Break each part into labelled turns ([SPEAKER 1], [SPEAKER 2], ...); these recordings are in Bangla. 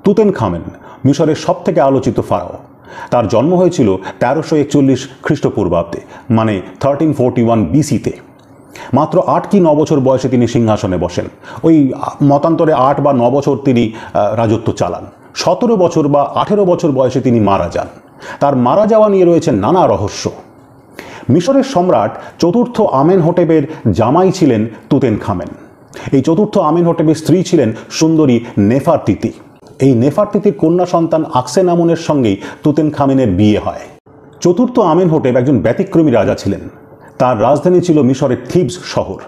[SPEAKER 1] তুতেনখামেন মিশরের সবথেকে আলোচিত ফারাও। তার জন্ম হয়েছিল 1341 খ্রিস্টপূর্বাব্দে, মানে 1341 BC-তে। মাত্র 8 কি 9 বছর বয়সে তিনি সিংহাসনে বসেন। ওই মতান্তরে 8 বা 9 বছর তিনি রাজত্ব চালান। 17 বছর বা 18 বছর বয়সে তিনি মারা যান। তার মারা যাওয়া নিয়ে রয়েছে নানা রহস্য। মিশরের সম্রাট চতুর্থ আমেনহোটেপের জামাই ছিলেন তুতেনখামেন। এই চতুর্থ আমেনহোটেপের স্ত্রী ছিলেন সুন্দরী নেফারতিতি। এই নেফারতিতির কন্যা সন্তান আকসেনামনের সঙ্গেই তুতেনখামেনের বিয়ে হয়। চতুর্থ আমেনহোটেপ একজন ব্যতিক্রমী রাজা ছিলেন। তার রাজধানী ছিল মিশরের থিবস শহর।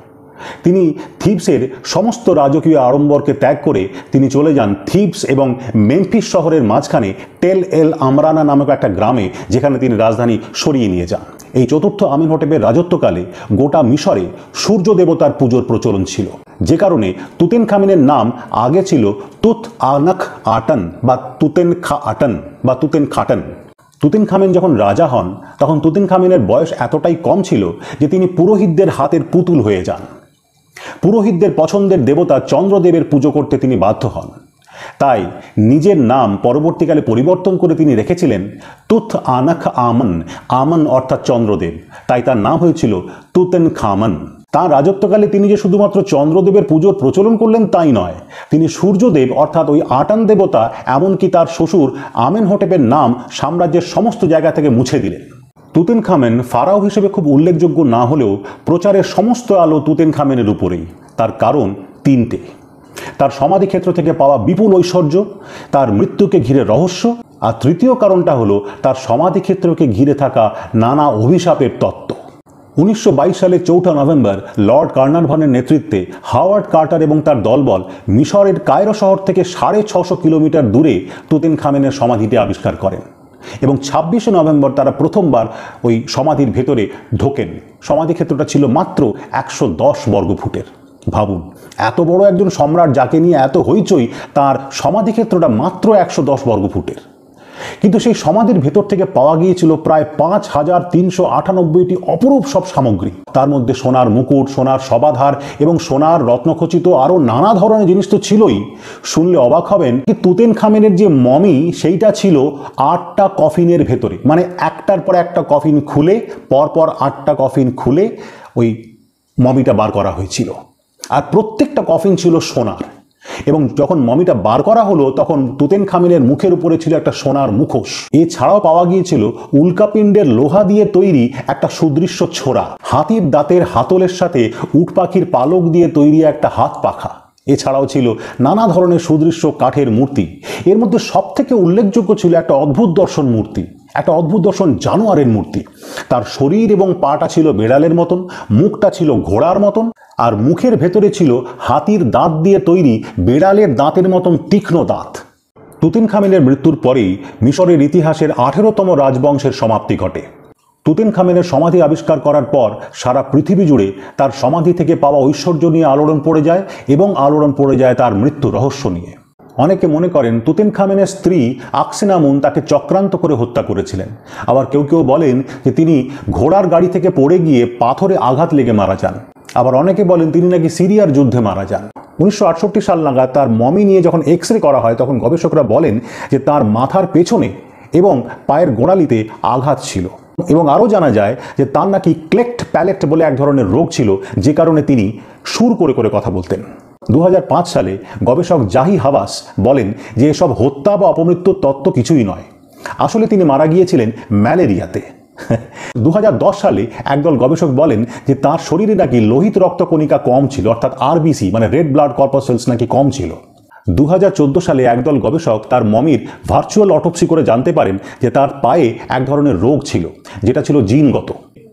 [SPEAKER 1] তিনি থিবসের সমস্ত রাজকীয় আড়ম্বরকে ত্যাগ করে তিনি চলে যান থিবস এবং মেমফিস শহরের মাঝখানে টেল এল আমরানা নামক একটা গ্রামে, যেখানে তিনি রাজধানী সরিয়ে নিয়ে যান। এই চতুর্থ আমেনহোটেপের রাজত্বকালে গোটা মিশরে সূর্য দেবতার পুজোর প্রচলন ছিল, যে কারণে তুতেনখামেনের নাম আগে ছিল তুত আনাখ আটন বা তুতেনখা আটন বা তুতেনখাটন। তুতেনখামেন যখন রাজা হন তখন তুতেনখামেনের বয়স এতটাই কম ছিল যে তিনি পুরোহিতদের হাতের পুতুল হয়ে যান। পুরোহিতদের পছন্দের দেবতা চন্দ্রদেবের পুজো করতে তিনি বাধ্য হন। তাই নিজের নাম পরবর্তীকালে পরিবর্তন করে তিনি রেখেছিলেন তুত আনাখ আমন। আমন অর্থাৎ চন্দ্রদেব, তাই তার নাম হয়েছিল তুতেনখামেন। তার রাজত্বকালে তিনি যে শুধুমাত্র চন্দ্রদেবের পুজোর প্রচলন করলেন তাই নয়, তিনি সূর্যদেব অর্থাৎ ওই আটান দেবতা, এমনকি তার শ্বশুর আমেনহোটেপের নাম সাম্রাজ্যের সমস্ত জায়গা থেকে মুছে দিলেন। তুতেনখামেন ফারাও হিসেবে খুব উল্লেখযোগ্য না হলেও প্রচারের সমস্ত আলো তুতেনখামেনের উপরেই। তার কারণ তিনটে: তার সমাধিক্ষেত্র থেকে পাওয়া বিপুল ঐশ্বর্য, তার মৃত্যুকে ঘিরে রহস্য, আর তৃতীয় কারণটা হলো তার সমাধিক্ষেত্রকে ঘিরে থাকা নানা অভিশাপের তত্ত্ব। 1922 সালে 4 নভেম্বর লর্ড কার্নারভানের নেতৃত্বে হাওয়ার্ড কার্টার এবং তার দলবল মিশরের কায়রো শহর থেকে 650 কিলোমিটার দূরে তুতেনখামেনের সমাধিটি আবিষ্কার করেন এবং 26 নভেম্বর তারা প্রথমবার ওই সমাধির ভেতরে ঢোকেন। সমাধিক্ষেত্রটা ছিল মাত্র 110 বর্গফুটের। ভাবুন, এত বড় একজন সম্রাট যাকে নিয়ে এত হইচই, তার সমাধিক্ষেত্রটা মাত্র 110 বর্গফুটের। কিন্তু সেই সমাধির ভেতর থেকে পাওয়া গিয়েছিল প্রায় 5398টি অপরূপ সব সামগ্রী। তার মধ্যে সোনার মুকুট, সোনার শবাধার এবং সোনার রত্নখচিত আরও নানা ধরনের জিনিস তো ছিলই। শুনলে অবাক হবেন যে তুতেনখামেনের যে মমি, সেইটা ছিল 8টা কফিনের ভেতরে, মানে একটার পর একটা কফিন খুলে, পরপর 8টা কফিন খুলে ওই মমিটা বার করা হয়েছিল। আর প্রত্যেকটা কফিন ছিল সোনার। এবং যখন মমিটা বার করা হলো তখন তুতেনখামেনের মুখের উপরে ছিল একটা সোনার মুখোশ। এছাড়াও পাওয়া গিয়েছিল উল্কাপিণ্ডের লোহা দিয়ে তৈরি একটা সুদৃশ্য ছোরা, হাতির দাঁতের হাতলের সাথে উট পাখির পালক দিয়ে তৈরি একটা হাত পাখা। এছাড়াও ছিল নানা ধরনের সুদৃশ্য কাঠের মূর্তি। এর মধ্যে সবথেকে উল্লেখযোগ্য ছিল একটা অদ্ভুত দর্শন মূর্তি, একটা অদ্ভুত দর্শন জানোয়ারের মূর্তি। তার শরীর এবং পাটা ছিল বেড়ালের মতন, মুখটা ছিল ঘোড়ার মতন, আর মুখের ভেতরে ছিল হাতির দাঁত দিয়ে তৈরি বেড়ালের দাঁতের মতন তীক্ষ্ণ দাঁত। তুতেনখামেনের মৃত্যুর পরেই মিশরের ইতিহাসের 18তম রাজবংশের সমাপ্তি ঘটে। তুতেনখামেনের সমাধি আবিষ্কার করার পর সারা পৃথিবী জুড়ে তার সমাধি থেকে পাওয়া ঐশ্বর্য নিয়ে আলোড়ন পড়ে যায় এবং আলোড়ন পড়ে যায় তার মৃত্যু রহস্য নিয়ে। অনেকে মনে করেন তুতেনখামেনের স্ত্রী আকসেনামুন তাকে চক্রান্ত করে হত্যা করেছিলেন। আবার কেউ কেউ বলেন যে তিনি ঘোড়ার গাড়ি থেকে পড়ে গিয়ে পাথরে আঘাত লেগে মারা যান। আবার অনেকে বলেন তিনি নাকি সিরিয়ার যুদ্ধে মারা যান। 1968 সাল নাগাদ তার মমি নিয়ে যখন এক্সরে করা হয় তখন গবেষকরা বলেন যে তার মাথার পেছনে এবং পায়ের গোড়ালিতে আঘাত ছিল। এবং আরও জানা যায় যে তার নাকি ক্লেক্ট প্যালেট বলে এক ধরনের রোগ ছিল, যে কারণে তিনি সুর করে করে কথা বলতেন। 2005 সালে গবেষক জাহি হাওয়াস বলেন যে এসব হত্যা বা অপমৃত্যুর তত্ত্ব কিছুই নয়, আসলে তিনি মারা গিয়েছিলেন ম্যালেরিয়াতে। 2010 সালে একদল গবেষক বলেন যে তার শরীরে নাকি লোহিত রক্তকণিকা কম ছিল, অর্থাৎ আরবিসি মানে রেড ব্লাড কর্পাসেলস নাকি কম ছিল। 2014 সালে একদল গবেষক তার মমির ভার্চুয়াল অটোপসি করে জানতে পারেন যে তার পায়ে এক ধরনের রোগ ছিল, যেটা ছিল জিনগত।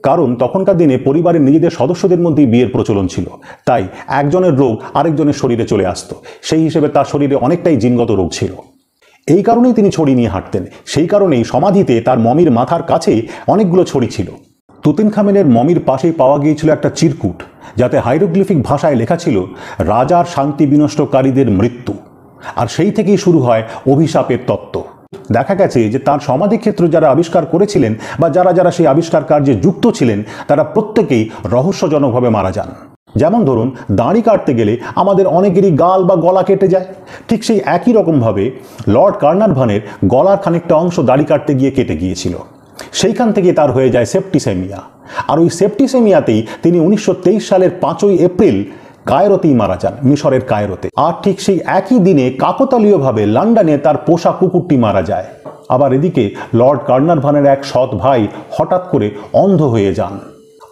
[SPEAKER 1] কারণ তখনকার দিনে পরিবারের নিজেদের সদস্যদের মধ্যেই বিয়ের প্রচলন ছিল, তাই একজনের রোগ আরেকজনের শরীরে চলে আসতো। সেই হিসেবে তার শরীরে অনেকটাই জিনগত রোগ ছিল। এই কারণেই তিনি ছড়ি নিয়ে হাঁটতেন। সেই কারণেই সমাধিতে তার মমির মাথার কাছে অনেকগুলো ছড়ি ছিল। তুতেনখামেনের মমির পাশেই পাওয়া গিয়েছিল একটা চিরকুট, যাতে হাইরোগ্লিফিক ভাষায় লেখা ছিল রাজার শান্তি বিনষ্টকারীদের মৃত্যু। আর সেই থেকেই শুরু হয় অভিশাপের তত্ত্ব। দেখা গেছে যে তার সমাধিক্ষেত্র যারা আবিষ্কার করেছিলেন বা যারা যারা সেই আবিষ্কার কার্যে যুক্ত ছিলেন তারা প্রত্যেকেই রহস্যজনকভাবে মারা যান। যেমন ধরুন, দাড়ি কাটতে গেলে আমাদের অনেকেরই গাল বা গলা কেটে যায়। ঠিক সেই একই রকমভাবে লর্ড কার্নারভানের গলার খানিকটা অংশ দাড়ি কাটতে গিয়ে কেটে গিয়েছিল। সেইখান থেকে তার হয়ে যায় সেপ্টিসেমিয়া। আর ওই সেপ্টিসেমিয়াতেই তিনি 1923 সালের 5ই এপ্রিল কায়রোতেই মারা যান, মিশরের কায়রোতে। আর ঠিক সেই একই দিনে কাকতালীয়ভাবে লন্ডনে তার পোষা কুকুরটি মারা যায়। আবার এদিকে লর্ড কার্নারভানের এক সৎ ভাই হঠাৎ করে অন্ধ হয়ে যান।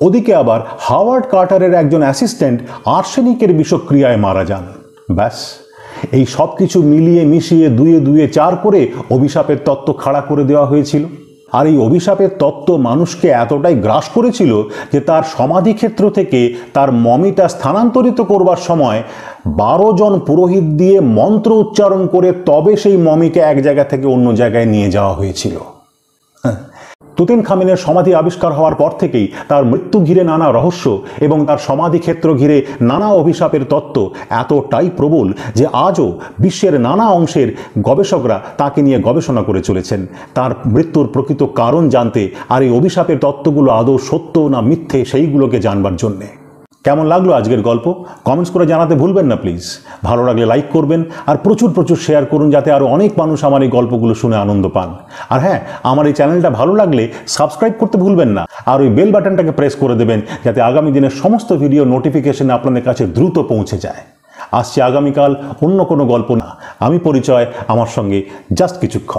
[SPEAKER 1] ওদিকে আবার হাওয়ার্ড কার্টারের একজন অ্যাসিস্ট্যান্ট আর্সেনিকের বিষক্রিয়ায় মারা যান। ব্যাস, এই সব কিছু মিলিয়ে মিশিয়ে 2 4 করে অভিশাপের তত্ত্ব খাড়া করে দেওয়া হয়েছিল। আর এই অভিশাপের তত্ত্ব মানুষকে এতটাই গ্রাস করেছিল যে তার সমাধিক্ষেত্র থেকে তার মমিটা স্থানান্তরিত করবার সময় 12 জন পুরোহিত দিয়ে মন্ত্র উচ্চারণ করে তবে সেই মমিকে এক জায়গা থেকে অন্য জায়গায় নিয়ে যাওয়া হয়েছিল। তুতেনখামেনের সমাধি আবিষ্কার হওয়ার পর থেকেই তার মৃত্যু ঘিরে নানা রহস্য এবং তার সমাধিক্ষেত্র ঘিরে নানা অভিশাপের তত্ত্ব এতটাই প্রবল যে আজও বিশ্বের নানা অংশের গবেষকরা তাকে নিয়ে গবেষণা করে চলেছেন তার মৃত্যুর প্রকৃত কারণ জানতে, আর এই অভিশাপের তত্ত্বগুলো আদৌ সত্য না মিথ্যে সেইগুলোকে জানবার জন্যে। কেমন লাগলো আজকের গল্প? কমেন্টস করে জানাতে ভুলবেন না প্লিজ। ভালো লাগলে লাইক করবেন আর প্রচুর শেয়ার করুন, যাতে আরও অনেক মানুষ আমার এই গল্পগুলো শুনে আনন্দ পান। আর হ্যাঁ, আমার এই চ্যানেলটা ভালো লাগলে সাবস্ক্রাইব করতে ভুলবেন না, আর ওই বেল বাটনটাকে প্রেস করে দেবেন যাতে আগামী দিনের সমস্ত ভিডিও নোটিফিকেশন আপনাদের কাছে দ্রুত পৌঁছে যায়। আসছে আগামীকাল অন্য কোনো গল্প না, আমি পরিচয়, আমার সঙ্গে জাস্ট কিছুক্ষণ।